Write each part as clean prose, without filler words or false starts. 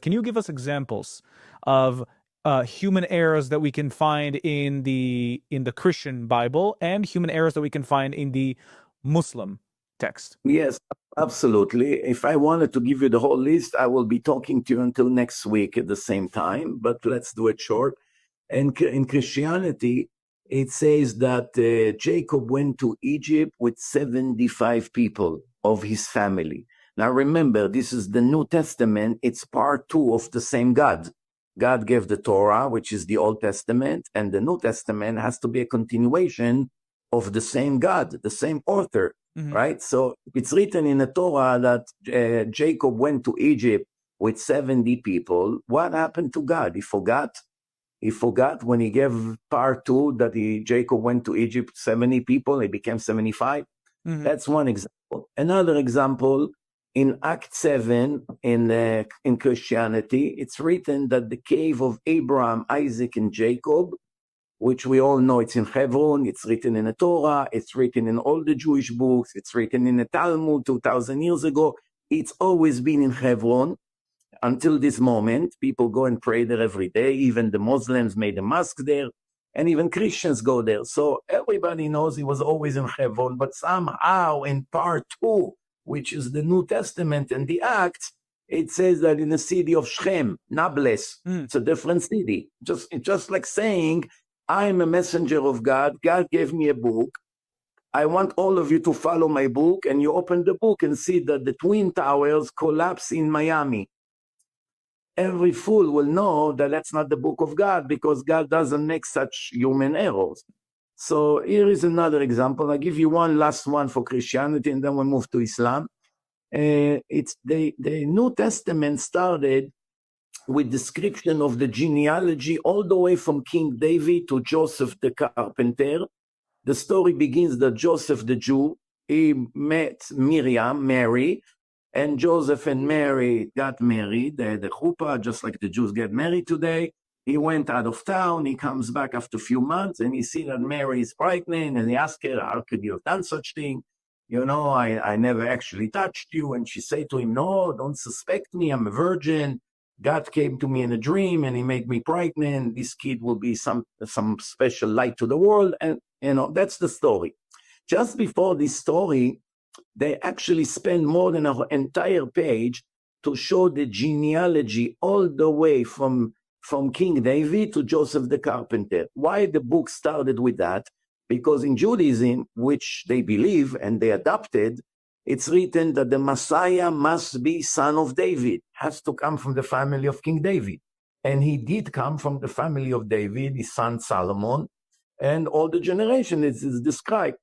Can you give us examples of human errors that we can find in the Christian Bible and human errors that we can find in the Muslim text? Yes, absolutely. If I wanted to give you the whole list, I will be talking to you until next week at the same time, but let's do it short. And in Christianity, it says that Jacob went to Egypt with 75 people of his family. Now remember, this is the New Testament. It's part 2 of the same God. God gave the Torah, which is the Old Testament, and the New Testament has to be a continuation of the same God, the same author, right? So it's written in the Torah that Jacob went to Egypt with 70 people. What happened to God? He forgot. He forgot when he gave part 2 that Jacob went to Egypt, 70 people, he became 75. That's one example. Another example, in Act 7 in Christianity, it's written that the cave of Abraham, Isaac, and Jacob, which we all know it's in Hebron, it's written in the Torah, it's written in all the Jewish books, it's written in the Talmud 2,000 years ago. It's always been in Hebron. Until this moment, people go and pray there every day. Even the Muslims made a mosque there, and even Christians go there. So everybody knows he was always in Hebron, but somehow in part 2, which is the New Testament and the Acts, it says that in the city of Shechem, Nablus, it's a different city. It's just like saying, I'm a messenger of God. God gave me a book. I want all of you to follow my book, and you open the book and see that the Twin Towers collapse in Miami. Every fool will know that that's not the book of God, because God doesn't make such human errors. So here is another example. I'll give you one last one for Christianity, and then we'll move to Islam. It's the New Testament started with description of the genealogy all the way from King David to Joseph the carpenter. The story begins that Joseph the Jew, he met Miriam, Mary, and Joseph and Mary got married. They had a chuppah, just like the Jews get married today. He went out of town. He comes back after a few months, and he sees that Mary is pregnant, and he asks her, how could you have done such thing? You know, I never actually touched you. And she said to him, no, don't suspect me. I'm a virgin. God came to me in a dream, and he made me pregnant. This kid will be some special light to the world. And, you know, that's the story. Just before this story, they actually spend more than an entire page to show the genealogy all the way from King David to Joseph the carpenter. Why the book started with that? Because in Judaism, which they believe and they adopted, it's written that the Messiah must be son of David, has to come from the family of King David. And he did come from the family of David, his son Solomon, and all the generation is described.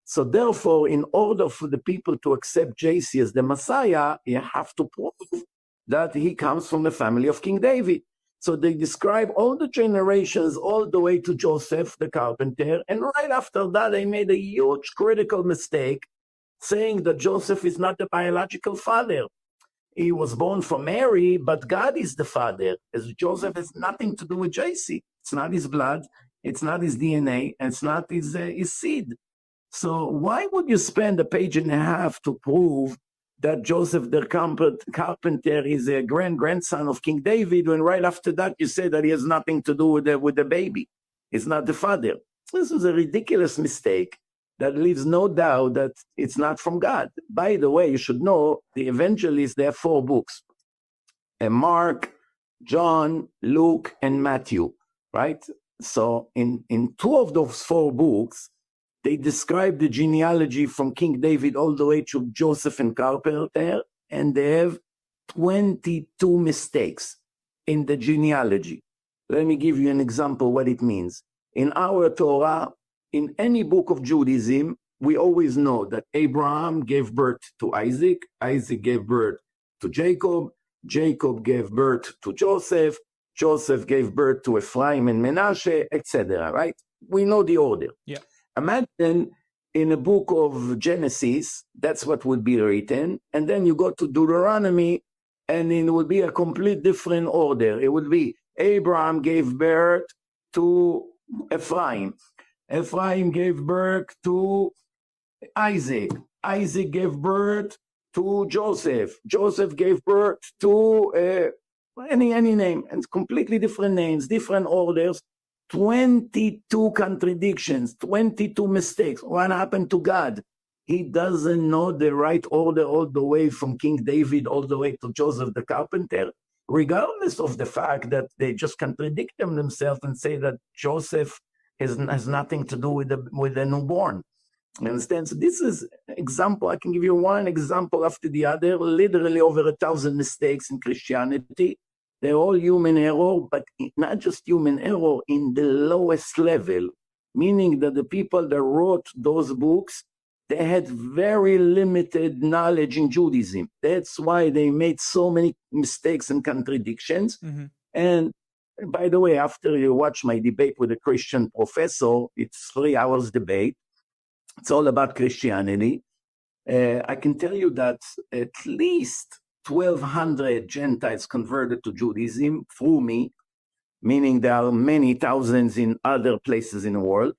So therefore, in order for the people to accept JC as the Messiah, you have to prove that he comes from the family of King David. So they describe all the generations all the way to Joseph the carpenter. And right after that, they made a huge critical mistake, saying that Joseph is not the biological father. He was born from Mary, but God is the father, as Joseph has nothing to do with JC. It's not his blood, it's not his DNA, and it's not his seed. So why would you spend a page and a half to prove that Joseph the carpenter is a grandson of King David, when right after that you say that he has nothing to do with the baby? He's not the father. This is a ridiculous mistake that leaves no doubt that it's not from God. By the way, you should know the evangelists, they have 4 books. Mark, John, Luke, and Matthew, right? So in 2 of those 4 books, they describe the genealogy from King David all the way to Joseph and carpenter, and they have 22 mistakes in the genealogy. Let me give you an example what it means. In our Torah, in any book of Judaism, we always know that Abraham gave birth to Isaac, Isaac gave birth to Jacob, Jacob gave birth to Joseph, Joseph gave birth to Ephraim and Menashe, etc., right? We know the order. Yeah. Imagine in a book of Genesis, that's what would be written, and then you go to Deuteronomy, and it would be a complete different order. It would be Abraham gave birth to Ephraim. Ephraim gave birth to Isaac. Isaac gave birth to Joseph. Joseph gave birth to any name, and completely different names, different orders, 22 contradictions, 22 mistakes. What happened to God? He doesn't know the right order all the way from King David all the way to Joseph the carpenter, regardless of the fact that they just contradict themselves and say that Joseph has nothing to do with the newborn. You understand? So this is example. I can give you one example after the other, literally over 1,000 mistakes in Christianity. They're all human error, but not just human error in the lowest level, meaning that the people that wrote those books, they had very limited knowledge in Judaism. That's why they made so many mistakes and contradictions. Mm-hmm. And by the way, after you watch my debate with a Christian professor, it's 3 hours debate. It's all about Christianity. I can tell you that at least 1,200 Gentiles converted to Judaism through me, meaning there are many thousands in other places in the world.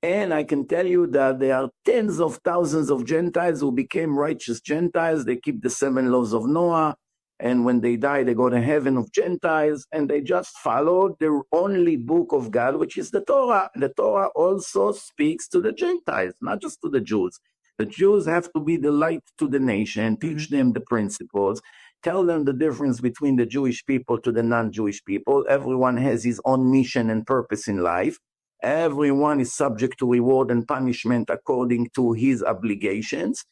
And I can tell you that there are tens of thousands of Gentiles who became righteous Gentiles. They keep the 7 laws of Noah. And when they die, they go to heaven of Gentiles. And they just follow the only book of God, which is the Torah. The Torah also speaks to the Gentiles, not just to the Jews. The Jews have to be the light to the nation, teach them the principles, tell them the difference between the Jewish people to the non-Jewish people. Everyone has his own mission and purpose in life. Everyone is subject to reward and punishment according to his obligations.